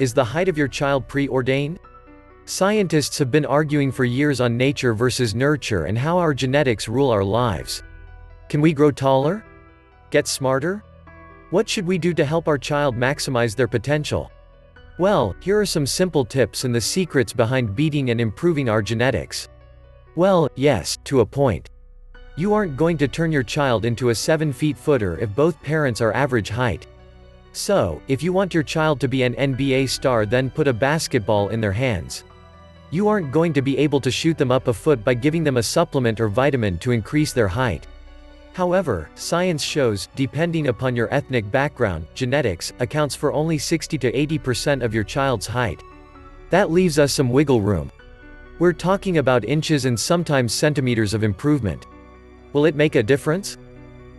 Is the height of your child preordained? Scientists have been arguing for years on nature versus nurture and how our genetics rule our lives. Can we grow taller? Get smarter? What should we do to help our child maximize their potential? Well, here are some simple tips and the secrets behind beating and improving our genetics. Well, yes, to a point. You aren't going to turn your child into a 7-foot footer if both parents are average height. So, if you want your child to be an NBA star, then put a basketball in their hands. You aren't going to be able to shoot them up a foot by giving them a supplement or vitamin to increase their height. However, science shows, depending upon your ethnic background, genetics accounts for only 60 to 80% of your child's height. That leaves us some wiggle room. We're talking about inches and sometimes centimeters of improvement. Will it make a difference?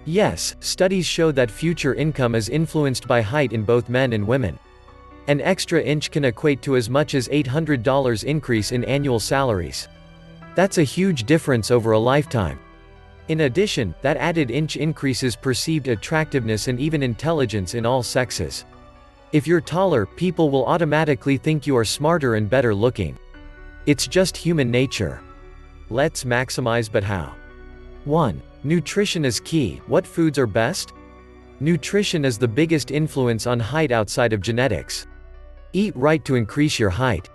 Yes, studies show that future income is influenced by height in both men and women. An extra inch can equate to as much as $800 increase in annual salaries. That's a huge difference over a lifetime. In addition, that added inch increases perceived attractiveness and even intelligence in all sexes. If you're taller, people will automatically think you are smarter and better looking. It's just human nature. Let's maximize, but how? 1. Nutrition is key. What foods are best? Nutrition is the biggest influence on height outside of genetics. Eat right to increase your height.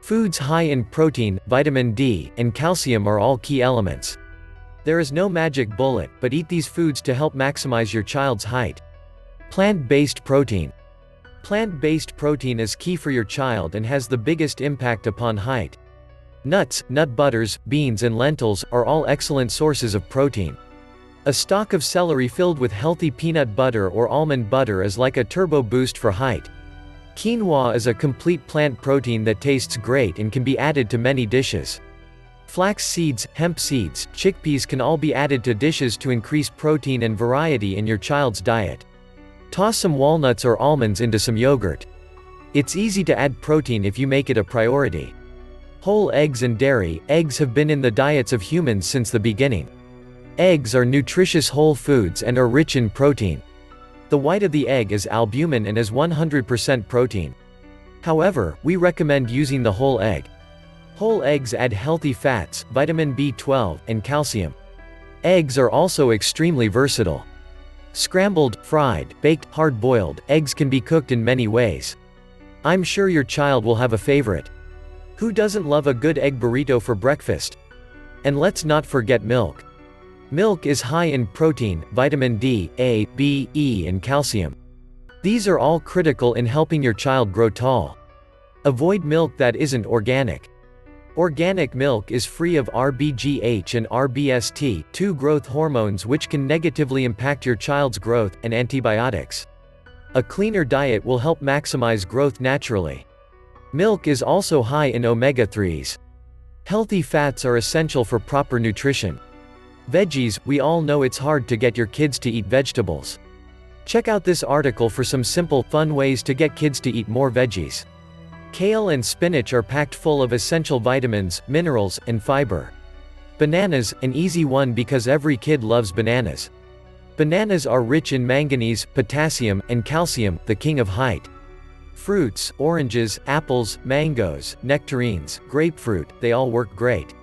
Foods high in protein, vitamin D, and calcium are all key elements. There is no magic bullet, but eat these foods to help maximize your child's height. Plant-based protein. Plant-based protein is key for your child and has the biggest impact upon height. Nuts, nut butters, beans and lentils are all excellent sources of protein. A stalk of celery filled with healthy peanut butter or almond butter is like a turbo boost for height. Quinoa is a complete plant protein that tastes great and can be added to many dishes. Flax seeds, hemp seeds, chickpeas can all be added to dishes to increase protein and variety in your child's diet. Toss some walnuts or almonds into some yogurt. It's easy to add protein if you make it a priority. Whole eggs and dairy. Eggs have been in the diets of humans since the beginning. Eggs are nutritious whole foods and are rich in protein. The white of the egg is albumin and is 100% protein. However, we recommend using the whole egg. Whole eggs add healthy fats, vitamin B12, and calcium. Eggs are also extremely versatile. Scrambled, fried, baked, hard-boiled, eggs can be cooked in many ways. I'm sure your child will have a favorite. Who doesn't love a good egg burrito for breakfast? And let's not forget milk. Milk is high in protein, vitamin D, A, B, E, and calcium. These are all critical in helping your child grow tall. Avoid milk that isn't organic. Organic milk is free of RBGH and RBST, two growth hormones which can negatively impact your child's growth, and antibiotics. A cleaner diet will help maximize growth naturally. Milk is also high in omega-3s. Healthy fats are essential for proper nutrition. Veggies. We all know it's hard to get your kids to eat vegetables. Check out this article for some simple, fun ways to get kids to eat more veggies. Kale and spinach are packed full of essential vitamins, minerals, and fiber. Bananas, an easy one because every kid loves bananas. Bananas are rich in manganese, potassium, and calcium, the king of height. Fruits, oranges, apples, mangoes, nectarines, grapefruit, they all work great.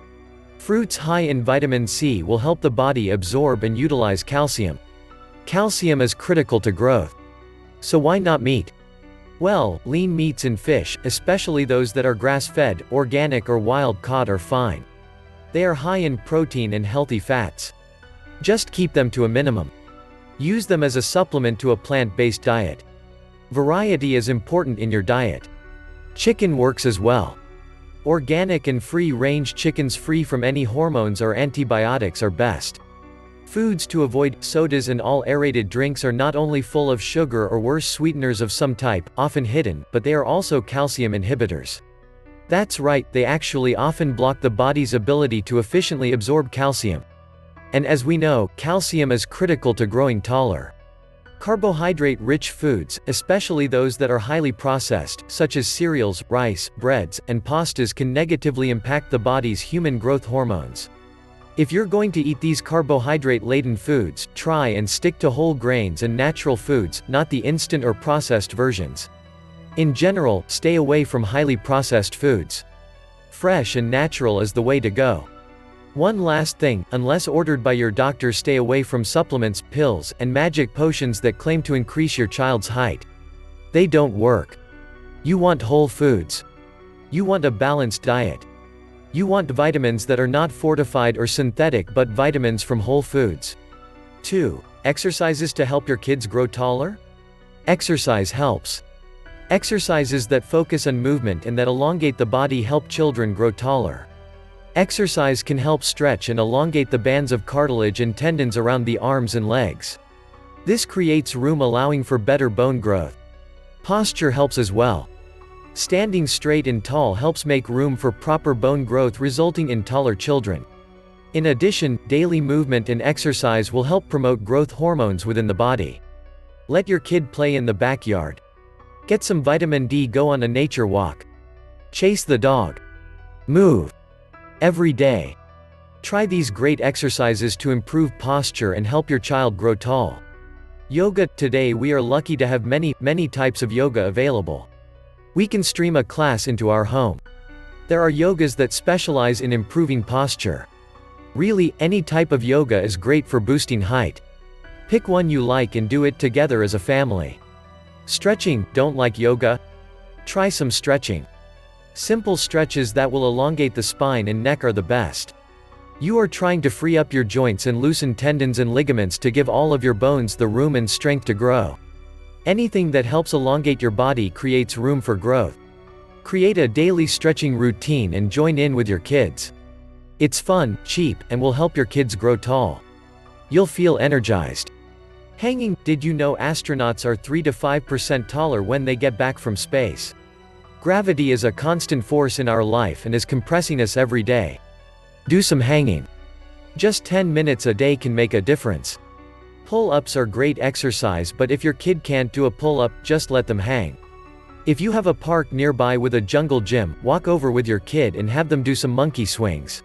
Fruits high in vitamin C will help the body absorb and utilize calcium. Calcium is critical to growth. So why not meat? Well, lean meats and fish, especially those that are grass-fed, organic or wild caught, are fine. They are high in protein and healthy fats. Just keep them to a minimum. Use them as a supplement to a plant-based diet. Variety is important in your diet. Chicken works as well. Organic and free-range chickens free from any hormones or antibiotics are best. Foods to avoid. Sodas and all aerated drinks are not only full of sugar or worse sweeteners of some type, often hidden, but they are also calcium inhibitors. That's right, they actually often block the body's ability to efficiently absorb calcium. And as we know, calcium is critical to growing taller. Carbohydrate-rich foods, especially those that are highly processed, such as cereals, rice, breads, and pastas, can negatively impact the body's human growth hormones. If you're going to eat these carbohydrate-laden foods, try and stick to whole grains and natural foods, not the instant or processed versions. In general, stay away from highly processed foods. Fresh and natural is the way to go. One last thing, unless ordered by your doctor, stay away from supplements, pills, and magic potions that claim to increase your child's height. They don't work. You want whole foods. You want a balanced diet. You want vitamins that are not fortified or synthetic but vitamins from whole foods. 2. Exercises to help your kids grow taller? Exercise helps. Exercises that focus on movement and that elongate the body help children grow taller. Exercise can help stretch and elongate the bands of cartilage and tendons around the arms and legs. This creates room, allowing for better bone growth. Posture helps as well. Standing straight and tall helps make room for proper bone growth, resulting in taller children. In addition, daily movement and exercise will help promote growth hormones within the body. Let your kid play in the backyard. Get some vitamin D, go on a nature walk. Chase the dog. Move. Every day. Try these great exercises to improve posture and help your child grow tall. Yoga. Today we are lucky to have many types of yoga available. We can stream a class into our home. There are yogas that specialize in improving posture. Really, any type of yoga is great for boosting height. Pick one you like and do it together as a family. Stretching. Don't like yoga? Try some stretching. Simple stretches that will elongate the spine and neck are the best. You are trying to free up your joints and loosen tendons and ligaments to give all of your bones the room and strength to grow. Anything that helps elongate your body creates room for growth. Create a daily stretching routine and join in with your kids. It's fun, cheap, and will help your kids grow tall. You'll feel energized. Hanging. Did you know astronauts are 3 to 5% taller when they get back from space? Gravity is a constant force in our life and is compressing us every day. Do some hanging. Just 10 minutes a day can make a difference. Pull-ups are great exercise, but if your kid can't do a pull-up, just let them hang. If you have a park nearby with a jungle gym, walk over with your kid and have them do some monkey swings.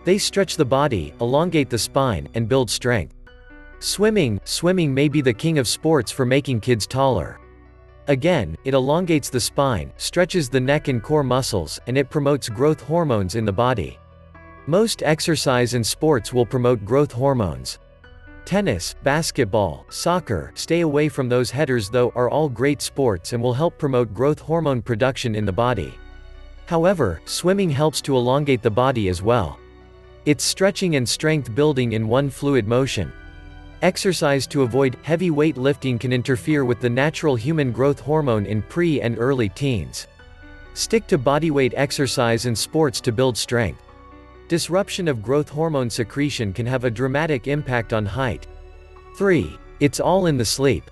They stretch the body, elongate the spine, and build strength. Swimming. Swimming may be the king of sports for making kids taller. Again, it elongates the spine, stretches the neck and core muscles, and it promotes growth hormones in the body. Most exercise and sports will promote growth hormones. Tennis, basketball, soccer, stay away from those headers though, are all great sports and will help promote growth hormone production in the body. However, swimming helps to elongate the body as well. It's stretching and strength building in one fluid motion. Exercise to avoid heavy weight lifting can interfere with the natural human growth hormone in pre and early teens. Stick to bodyweight exercise and sports to build strength. Disruption of growth hormone secretion can have a dramatic impact on height. 3. It's all in the sleep.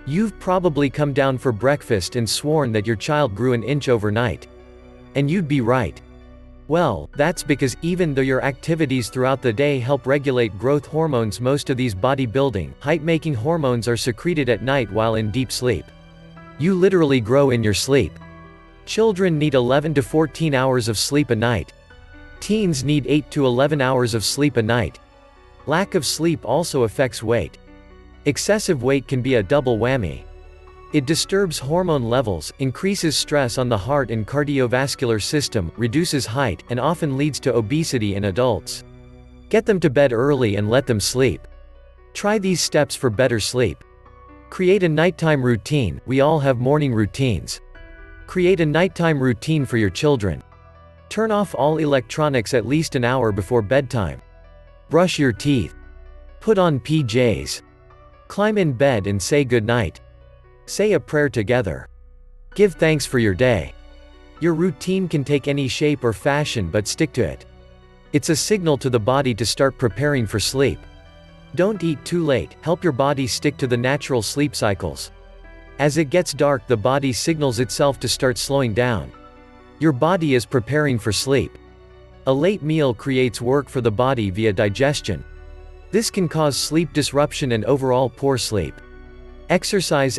You've probably come down for breakfast and sworn that your child grew an inch overnight. And you'd be right. Well, that's because, even though your activities throughout the day help regulate growth hormones, most of these bodybuilding, height-making hormones are secreted at night while in deep sleep. You literally grow in your sleep. Children need 11 to 14 hours of sleep a night. Teens need 8 to 11 hours of sleep a night. Lack of sleep also affects weight. Excessive weight can be a double whammy. It disturbs hormone levels, increases stress on the heart and cardiovascular system, reduces height, and often leads to obesity in adults. Get them to bed early and let them sleep. Try these steps for better sleep. Create a nighttime routine. We all have morning routines. Create a nighttime routine for your children. Turn off all electronics at least an hour before bedtime. Brush your teeth. Put on PJs. Climb in bed and say goodnight. Say a prayer together. Give thanks for your day. Your routine can take any shape or fashion, but stick to it. It's a signal to the body to start preparing for sleep. Don't eat too late. Help your body stick to the natural sleep cycles. As it gets dark, the body signals itself to start slowing down. Your body is preparing for sleep. A late meal creates work for the body via digestion. This can cause sleep disruption and overall poor sleep. Exercise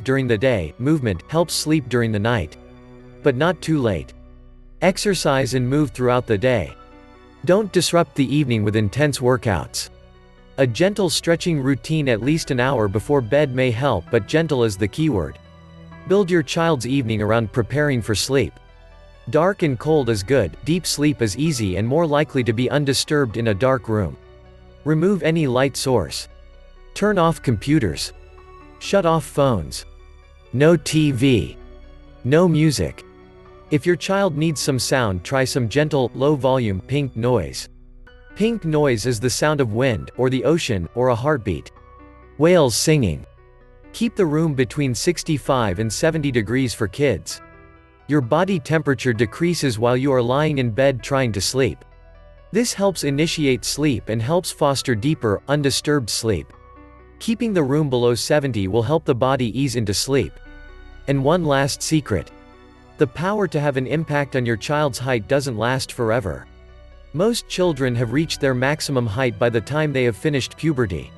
during the day. Movement helps sleep during the night. But not too late. Exercise and move throughout the day. Don't disrupt the evening with intense workouts. A gentle stretching routine at least an hour before bed may help, but gentle is the keyword. Build your child's evening around preparing for sleep. Dark and cold is good, deep sleep is easy and more likely to be undisturbed in a dark room. Remove any light source. Turn off computers. Shut off phones. No TV. No music. If your child needs some sound, try some gentle, low-volume, pink noise. Pink noise is the sound of wind, or the ocean, or a heartbeat. Whales singing. Keep the room between 65 and 70 degrees for kids. Your body temperature decreases while you are lying in bed trying to sleep. This helps initiate sleep and helps foster deeper, undisturbed sleep. Keeping the room below 70 will help the body ease into sleep. And one last secret. The power to have an impact on your child's height doesn't last forever. Most children have reached their maximum height by the time they have finished puberty.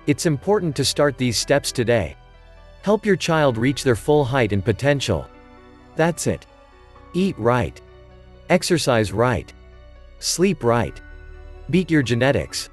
It's important to start these steps today. Help your child reach their full height and potential. That's it. Eat right. Exercise right. Sleep right. Beat your genetics.